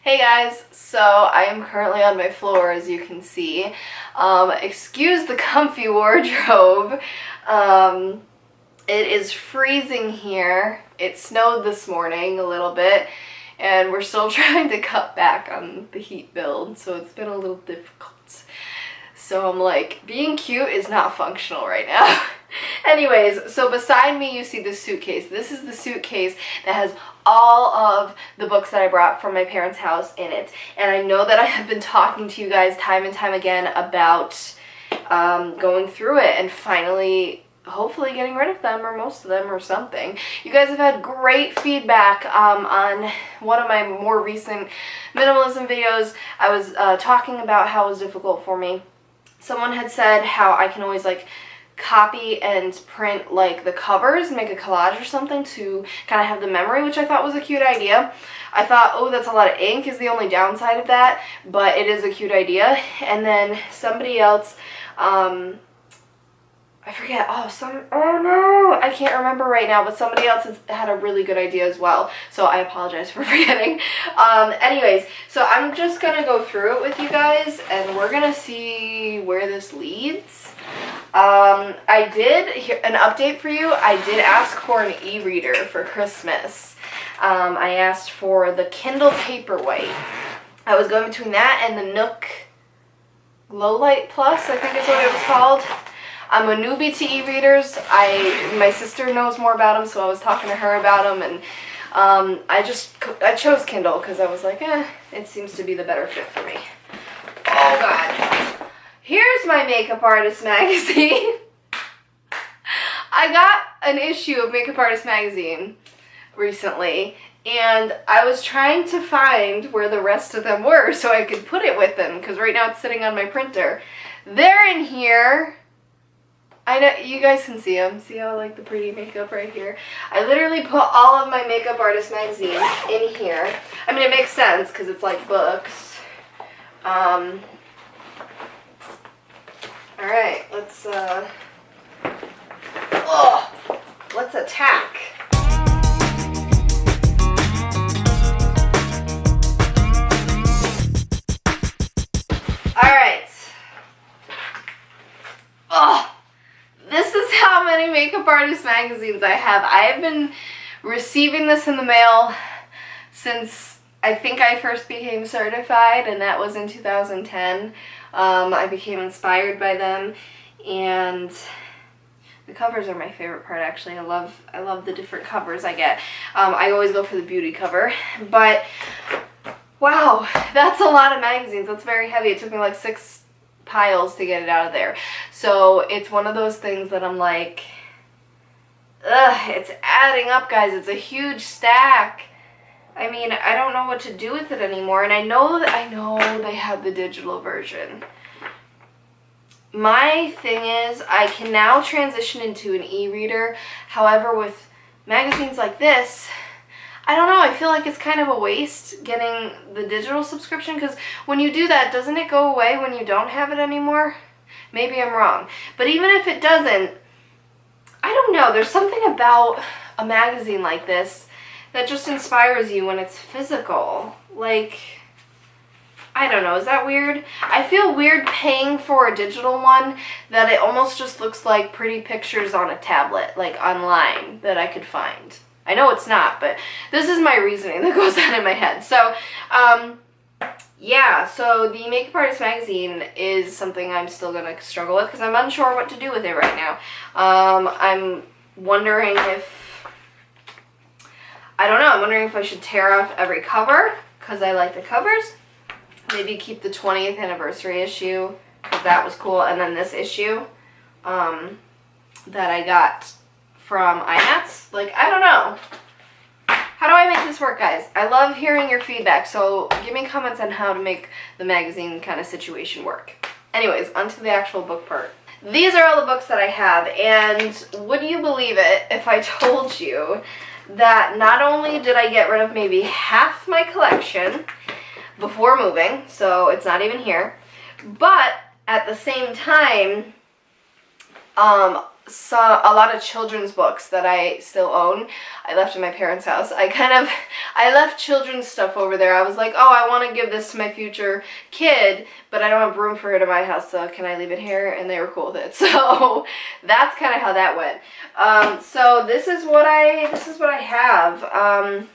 Hey guys, so I am currently on my floor, as you can see. Excuse the comfy wardrobe. It is freezing here. It snowed this morning a little bit, and we're still trying to cut back on the heat build, so it's been a little difficult. So I'm like, being cute is not functional right now. Anyways, so beside me you see this suitcase. This is the suitcase that has all of the books that I brought from my parents' house in it. And I know that I have been talking to you guys time and time again about going through it and finally, hopefully getting rid of them, or most of them, or something. You guys have had great feedback on one of my more recent minimalism videos. I was talking about how it was difficult for me. Someone had said how I can always like copy and print like the covers, make a collage or something to kind of have the memory, which I thought was a cute idea. I thought, oh, that's a lot of ink is the only downside of that, but it is a cute idea. And then somebody else, I forget, oh no, I can't remember right now, but somebody else has had a really good idea as well, so I apologize for forgetting. Anyways, so I'm just gonna go through it with you guys, and we're gonna see where this leads. I did, an update for you, I did ask for an e-reader for Christmas. I asked for the Kindle Paperwhite. I was going between that and the Nook Glow Light Plus, I think is what it was called. I'm a newbie to e-readers. My sister knows more about them, so I was talking to her about them, and I chose Kindle because I was like, it seems to be the better fit for me. Oh God. Here's my Makeup Artist magazine. I got an issue of Makeup Artist magazine recently, and I was trying to find where the rest of them were so I could put it with them, because right now it's sitting on my printer. They're in here. I know you guys can see them. See how I like the pretty makeup right here? I literally put all of my Makeup Artist magazine in here. I mean, it makes sense because it's like books. Alright, let's attack. Alright. This is how many Makeup Artist magazines I have. I have been receiving this in the mail since I think I first became certified, and that was in 2010. I became inspired by them, and the covers are my favorite part, actually. I love the different covers I get. I always go for the beauty cover, but wow, that's a lot of magazines. That's very heavy. It took me like 6 piles to get it out of there. So it's one of those things that I'm like, ugh, it's adding up, guys. It's a huge stack. I mean, I don't know what to do with it anymore, and I know they have the digital version. My thing is, I can now transition into an e-reader. However, with magazines like this, I don't know, I feel like it's kind of a waste getting the digital subscription, because when you do that, doesn't it go away when you don't have it anymore? Maybe I'm wrong. But even if it doesn't, I don't know, there's something about a magazine like this that just inspires you when it's physical. Like, I don't know, is that weird? I feel weird paying for a digital one that it almost just looks like pretty pictures on a tablet, like online, that I could find. I know it's not, but this is my reasoning that goes on in my head. So, yeah, so the Makeup Artist magazine is something I'm still going to struggle with because I'm unsure what to do with it right now. I'm wondering if, I don't know, I'm wondering if I should tear off every cover because I like the covers. Maybe keep the 20th anniversary issue because that was cool. And then this issue that I got from iMats. Like, I don't know. How do I make this work, guys? I love hearing your feedback, so give me comments on how to make the magazine kind of situation work. Anyways, onto the actual book part. These are all the books that I have, and would you believe it if I told you that not only did I get rid of maybe half my collection before moving, so it's not even here, but at the same time, a lot of children's books that I still own. I left in my parents' house. I left children's stuff over there. I was like, oh, I want to give this to my future kid, but I don't have room for it in my house, so can I leave it here? And they were cool with it. So that's kind of how that went. So this is what I have.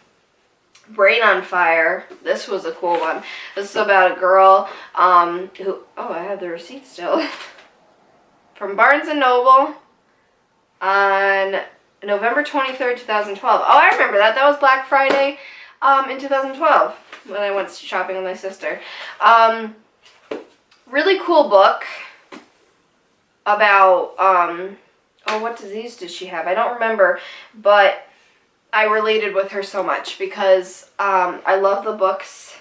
Brain on Fire. This was a cool one. This is about a girl who, oh, I have the receipt still. From Barnes & Noble on November 23rd, 2012. Oh, I remember that. That was Black Friday in 2012 when I went shopping with my sister. Really cool book about, oh, what disease did she have? I don't remember, but I related with her so much because I love the books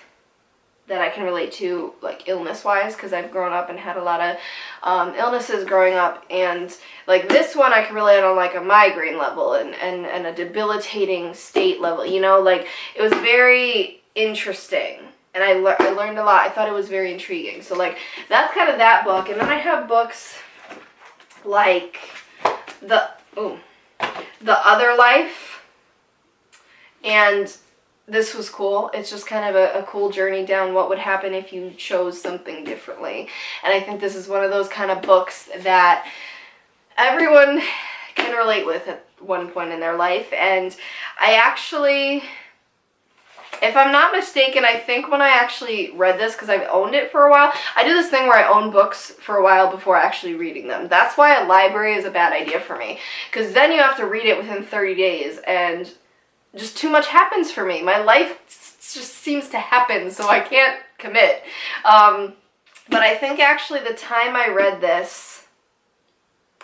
that I can relate to, like, illness-wise, because I've grown up and had a lot of illnesses growing up, and, like, this one I can relate on, like, a migraine level and a debilitating state level, you know, like, it was very interesting, and I learned a lot. I thought it was very intriguing, so, like, that's kind of that book, and then I have books like The Other Life, and this was cool. It's just kind of a cool journey down what would happen if you chose something differently. And I think this is one of those kind of books that everyone can relate with at one point in their life. And I actually, if I'm not mistaken, I think when I actually read this, because I've owned it for a while, I do this thing where I own books for a while before actually reading them. That's why a library is a bad idea for me, because then you have to read it within 30 days, and just too much happens for me. My life just seems to happen, so I can't commit. But I think actually the time I read this,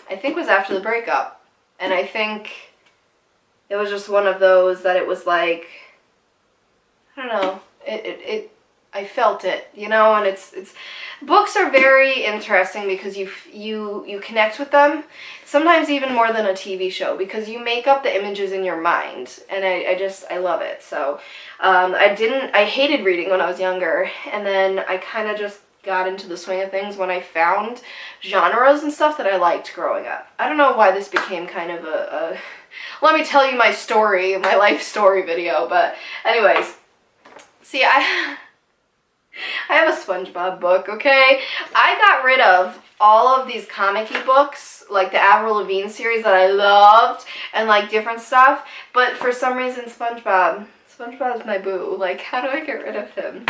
I think was after the breakup. And I think it was just one of those that it was like, I don't know, I felt it, you know, and it's books are very interesting because you connect with them, sometimes even more than a TV show, because you make up the images in your mind, and I love it. So I hated reading when I was younger, and then I kind of just got into the swing of things when I found genres and stuff that I liked growing up. I don't know why this became kind of a let me tell you my story, my life story video, but anyways, see, I have a SpongeBob book, okay? I got rid of all of these comic-y books, like the Avril Lavigne series that I loved, and like different stuff, but for some reason SpongeBob's my boo. Like, how do I get rid of him?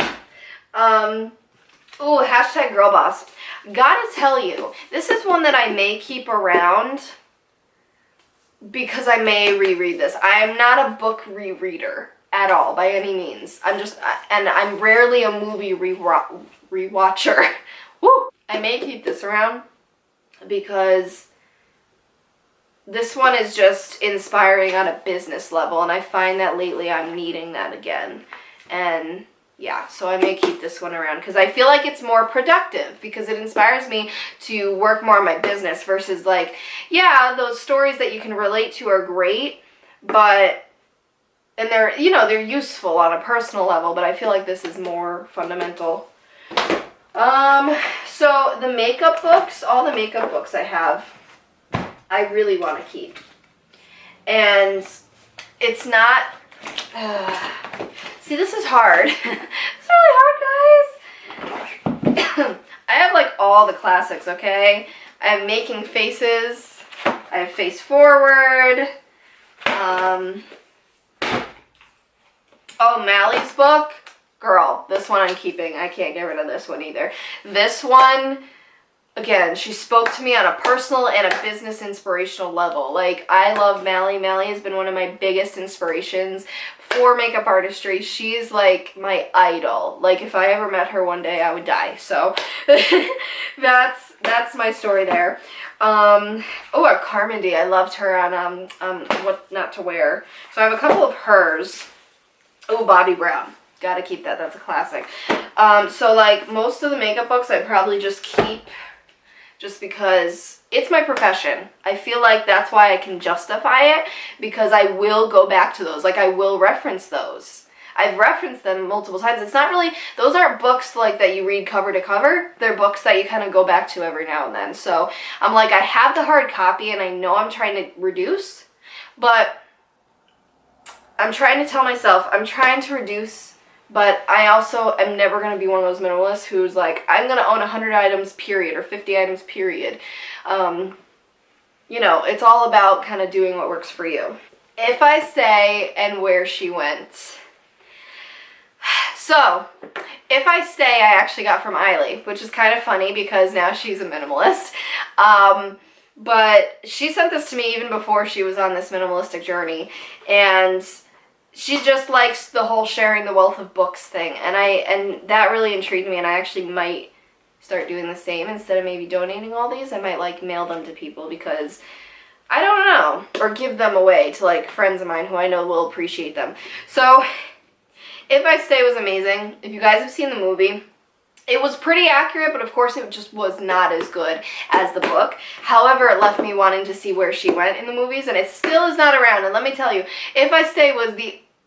Ooh, hashtag girl boss. Gotta tell you, this is one that I may keep around because I may reread this. I am not a book rereader at all, by any means. I'm rarely a movie rewatcher. Woo! I may keep this around because this one is just inspiring on a business level, and I find that lately I'm needing that again. And yeah, so I may keep this one around because I feel like it's more productive because it inspires me to work more on my business versus, like, yeah, those stories that you can relate to are great, but and they're, you know, they're useful on a personal level, but I feel like this is more fundamental. So the makeup books, all the makeup books I have, I really want to keep. And it's not, see, this is hard. It's really hard, guys. I have, like, all the classics, okay? I have Making Faces. I have Face Forward. Oh, Mally's book. Girl, this one I'm keeping. I can't get rid of this one either. This one, again, she spoke to me on a personal and a business inspirational level. Like, I love Mally. Mally has been one of my biggest inspirations for makeup artistry. She's, like, my idol. Like, if I ever met her one day, I would die. So, that's my story there. Oh, a Carmody. I loved her on, What Not to Wear. So I have a couple of hers. Oh, Bobbi Brown. Gotta keep that. That's a classic. So, like, most of the makeup books I probably just keep just because it's my profession. I feel like that's why I can justify it, because I will go back to those. Like, I will reference those. I've referenced them multiple times. It's not really, those aren't books like that you read cover to cover. They're books that you kind of go back to every now and then. So I'm like, I have the hard copy and I know I'm trying to reduce, but I'm trying to tell myself I'm trying to reduce, but I also am never going to be one of those minimalists who's like, I'm going to own 100 items period or 50 items period. You know, it's all about kind of doing what works for you. If I Stay and Where She Went. So, If I Stay I actually got from Eiley, which is kind of funny because now she's a minimalist. But she sent this to me even before she was on this minimalistic journey, and she just likes the whole sharing the wealth of books thing, and that really intrigued me, and I actually might start doing the same. Instead of maybe donating all these, I might like mail them to people because I don't know, or give them away to like friends of mine who I know will appreciate them. So If I Stay was amazing. If you guys have seen the movie, it was pretty accurate, but of course it just was not as good as the book. However, it left me wanting to see where she went in the movies, and it still is not around. And let me tell you, If I Stay was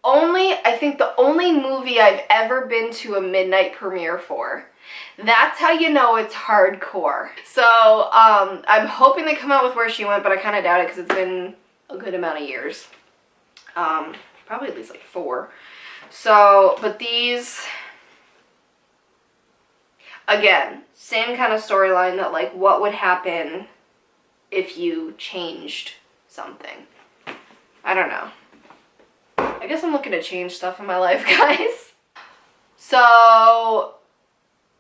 I think the only movie I've ever been to a midnight premiere for. That's how you know it's hardcore. So, I'm hoping they come out with Where She Went, but I kind of doubt it because it's been a good amount of years. Probably at least like 4. So, but these, again, same kind of storyline that like what would happen if you changed something. I don't know. I guess I'm looking to change stuff in my life, guys. So,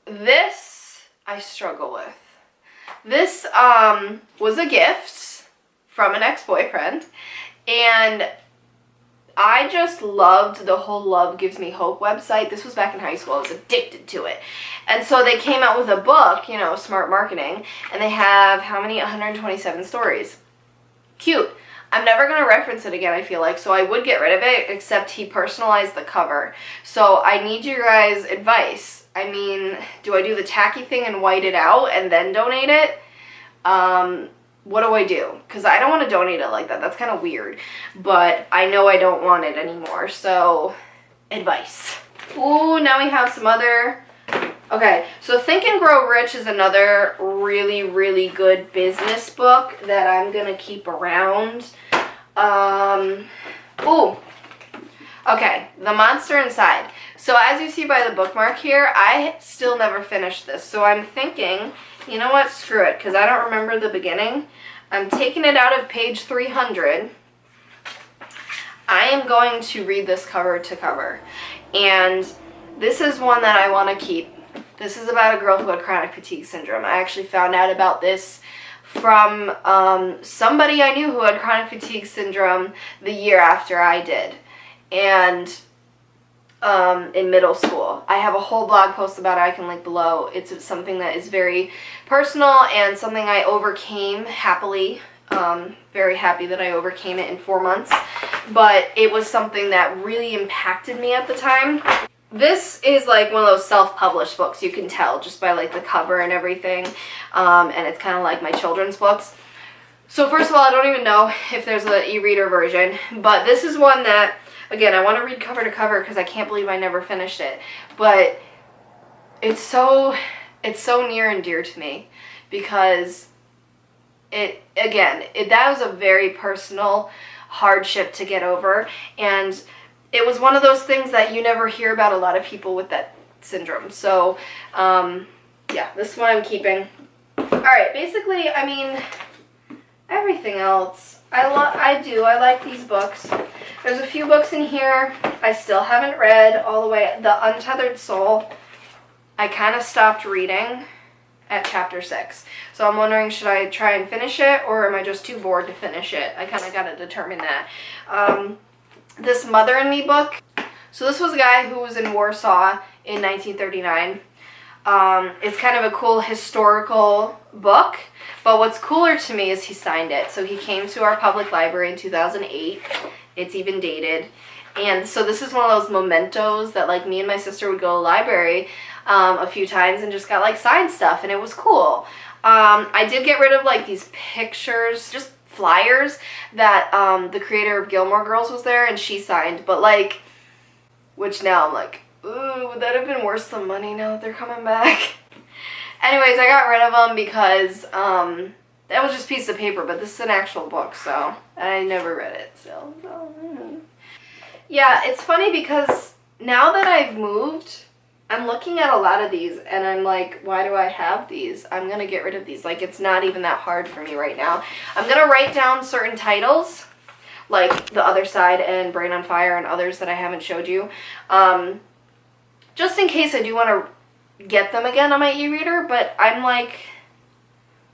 this I struggle with. This was a gift from an ex-boyfriend, and I just loved the whole Love Gives Me Hope website. This was back in high school. I was addicted to it. And so they came out with a book, you know, smart marketing, and they have, how many? 127 stories. Cute. I'm never going to reference it again, I feel like, so I would get rid of it, except he personalized the cover. So I need your guys' advice. I mean, do I do the tacky thing and white it out and then donate it? What do I do? Because I don't want to donate it like that. That's kind of weird. But I know I don't want it anymore, so advice. Ooh, now we have some other... Okay, so Think and Grow Rich is another really, really good business book that I'm going to keep around. Ooh. Okay, The Monster Inside. So as you see by the bookmark here, I still never finished this. So I'm thinking, you know what, screw it, because I don't remember the beginning. I'm taking it out of page 300. I am going to read this cover to cover. And this is one that I want to keep. This is about a girl who had chronic fatigue syndrome. I actually found out about this from somebody I knew who had chronic fatigue syndrome the year after I did. And in middle school. I have a whole blog post about it I can link below. It's something that is very personal and something I overcame happily. Very happy that I overcame it in 4 months. But it was something that really impacted me at the time. This is like one of those self-published books, you can tell just by like the cover and everything. And it's kind of like my children's books. So first of all, I don't even know if there's an e-reader version, but this is one that, again, I want to read cover to cover because I can't believe I never finished it. But it's so near and dear to me because that was a very personal hardship to get over, and it was one of those things that you never hear about a lot of people with that syndrome. So, yeah, this one I'm keeping. Alright, basically, I mean, everything else, I like these books. There's a few books in here I still haven't read all the way. The Untethered Soul, I kind of stopped reading at chapter 6. So I'm wondering, should I try and finish it, or am I just too bored to finish it? I kind of got to determine that. This Mother and Me book. So this was a guy who was in Warsaw in 1939. It's kind of a cool historical book, but what's cooler to me is he signed it. So he came to our public library in 2008. It's even dated. And so this is one of those mementos that like me and my sister would go to the library a few times and just got like signed stuff, and it was cool. I did get rid of like these pictures, just flyers that the creator of Gilmore Girls was there and she signed, but like which now I'm like, ooh, would that have been worth some money now that they're coming back? Anyways, I got rid of them because that was just a piece of paper, but this is an actual book, so I never read it. So yeah, it's funny because now that I've moved, I'm looking at a lot of these and I'm like, why do I have these? I'm going to get rid of these. Like, it's not even that hard for me right now. I'm going to write down certain titles, like The Other Side and Brain on Fire and others that I haven't showed you. Just in case I do want to get them again on my e-reader, but I'm like,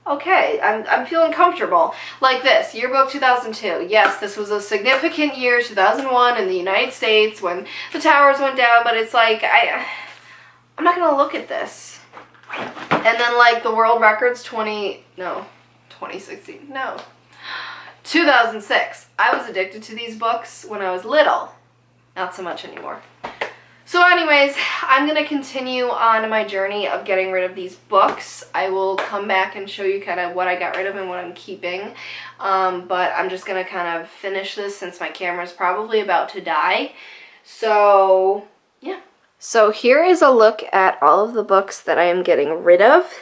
okay, I'm feeling comfortable. Like this, Yearbook 2002. Yes, this was a significant year, 2001 in the United States when the towers went down, but it's like, I'm not going to look at this. And then like the world records 2016, no. 2006. I was addicted to these books when I was little. Not so much anymore. So anyways, I'm going to continue on my journey of getting rid of these books. I will come back and show you kind of what I got rid of and what I'm keeping. But I'm just going to kind of finish this since my camera's probably about to die. So, yeah. So here is a look at all of the books that I am getting rid of.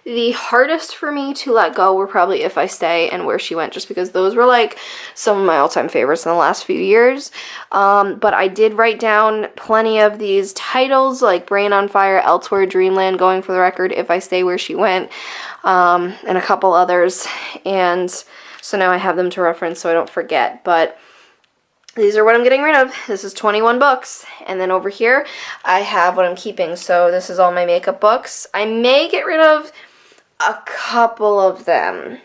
The hardest for me to let go were probably If I Stay and Where She Went, just because those were like some of my all-time favorites in the last few years. But I did write down plenty of these titles, like Brain on Fire, Elsewhere, Dreamland, Going for the Record, If I Stay, Where She Went, and a couple others. And so now I have them to reference so I don't forget. But these are what I'm getting rid of. This is 21 books. And then over here, I have what I'm keeping. So this is all my makeup books. I may get rid of a couple of them,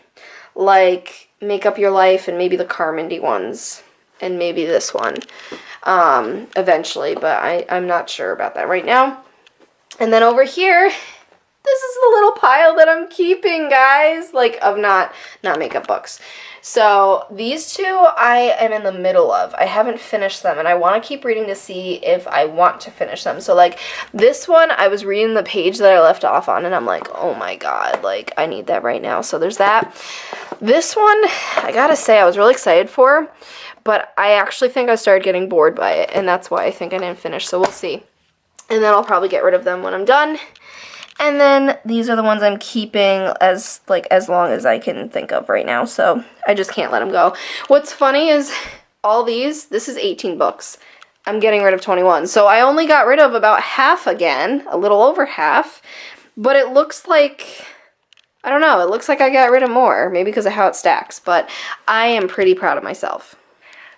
like Make Up Your Life and maybe the Carmody ones. And maybe this one eventually, but I'm not sure about that right now. And then over here, this is the little pile that I'm keeping, guys, like of not makeup books. So these two I am in the middle of. I haven't finished them and I want to keep reading to see if I want to finish them. So like this one, I was reading the page that I left off on and I'm like, oh my god, like I need that right now. So there's that. This one, I gotta say I was really excited for, but I actually think I started getting bored by it and that's why I think I didn't finish. So we'll see. And then I'll probably get rid of them when I'm done. And then these are the ones I'm keeping as long as I can think of right now. So I just can't let them go. What's funny is all these, this is 18 books. I'm getting rid of 21. So I only got rid of about half again, a little over half. But it looks like, I don't know, it looks like I got rid of more. Maybe because of how it stacks. But I am pretty proud of myself.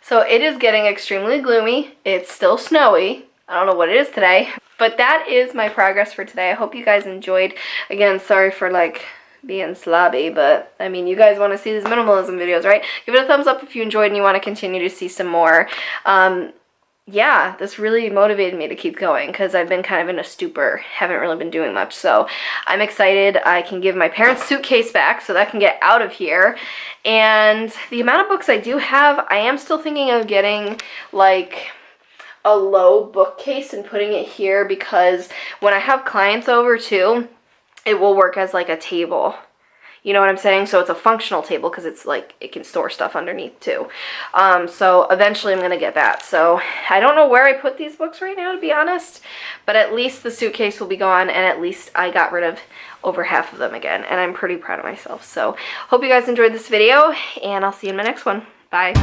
So it is getting extremely gloomy. It's still snowy. I don't know what it is today. But that is my progress for today. I hope you guys enjoyed. Again, sorry for like being slobby, but I mean, you guys want to see these minimalism videos, right? Give it a thumbs up if you enjoyed and you want to continue to see some more. Yeah, this really motivated me to keep going because I've been kind of in a stupor. Haven't really been doing much. So I'm excited. I can give my parents' suitcase back so that I can get out of here. And the amount of books I do have, I am still thinking of getting like a low bookcase and putting it here because when I have clients over too, it will work as like a table. You know what I'm saying? So it's a functional table because it's like it can store stuff underneath too. So eventually I'm going to get that. So I don't know where I put these books right now, to be honest, but at least the suitcase will be gone and at least I got rid of over half of them again and I'm pretty proud of myself. So hope you guys enjoyed this video and I'll see you in my next one. Bye.